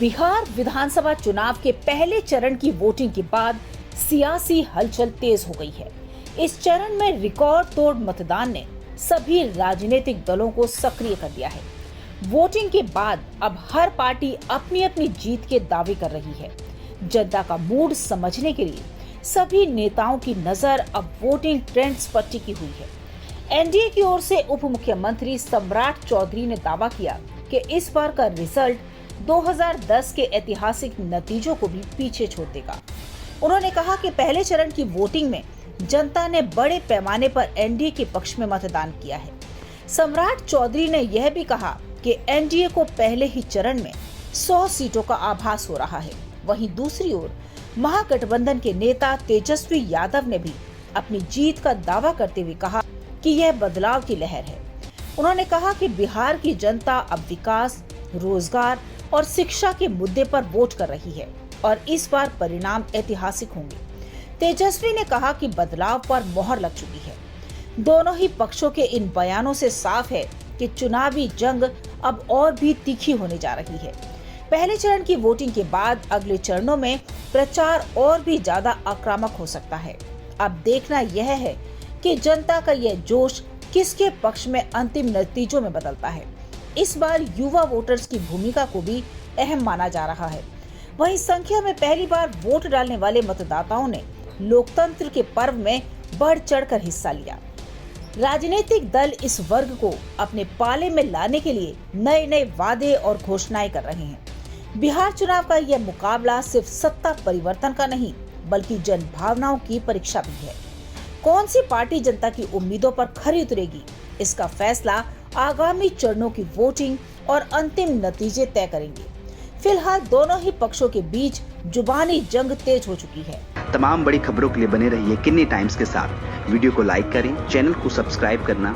बिहार विधानसभा चुनाव के पहले चरण की वोटिंग के बाद सियासी हलचल तेज हो गई है। इस चरण में रिकॉर्ड तोड़ मतदान ने सभी राजनीतिक दलों को सक्रिय कर दिया है। वोटिंग के बाद अब हर पार्टी अपनी अपनी जीत के दावे कर रही है। जनता का मूड समझने के लिए सभी नेताओं की नजर अब वोटिंग ट्रेंड्स पर टिकी हुई है। एनडीए की ओर से उप मुख्यमंत्री सम्राट चौधरी ने दावा किया कि इस बार का रिजल्ट 2010 के ऐतिहासिक नतीजों को भी पीछे छोड़ देगा। उन्होंने कहा कि पहले चरण की वोटिंग में जनता ने बड़े पैमाने पर एनडीए के पक्ष में मतदान किया है। सम्राट चौधरी ने यह भी कहा कि एनडीए को पहले ही चरण में 100 सीटों का आभास हो रहा है। वहीं दूसरी ओर महागठबंधन के नेता तेजस्वी यादव ने भी अपनी जीत का दावा करते हुए कहा कि यह बदलाव की लहर है। उन्होंने कहा कि बिहार की जनता अब विकास, रोजगार और शिक्षा के मुद्दे पर वोट कर रही है और इस बार परिणाम ऐतिहासिक होंगे। तेजस्वी ने कहा कि बदलाव पर मोहर लग चुकी है। दोनों ही पक्षों के इन बयानों से साफ है कि चुनावी जंग अब और भी तीखी होने जा रही है। पहले चरण की वोटिंग के बाद अगले चरणों में प्रचार और भी ज्यादा आक्रामक हो सकता है। अब देखना यह है कि जनता का यह जोश किसके पक्ष में अंतिम नतीजों में बदलता है। इस बार युवा वोटर्स की भूमिका को भी अहम माना जा रहा है। वहीं संख्या में पहली बार वोट डालने वाले मतदाताओं ने लोकतंत्र के पर्व में बढ़ चढ़कर हिस्सा लिया। राजनीतिक दल इस वर्ग को अपने पाले में लाने के लिए नए नए वादे और घोषणाएं कर रहे हैं। बिहार चुनाव का यह मुकाबला सिर्फ सत्ता परिवर्तन का नहीं, बल्कि जन भावनाओं की परीक्षा भी है। कौन सी पार्टी जनता की उम्मीदों पर खरी उतरेगी, इसका फैसला आगामी चरणों की वोटिंग और अंतिम नतीजे तय करेंगे। फिलहाल दोनों ही पक्षों के बीच जुबानी जंग तेज हो चुकी है। तमाम बड़ी खबरों के लिए बने रहिए किन्नी टाइम्स के साथ। वीडियो को लाइक करें, चैनल को सब्सक्राइब करना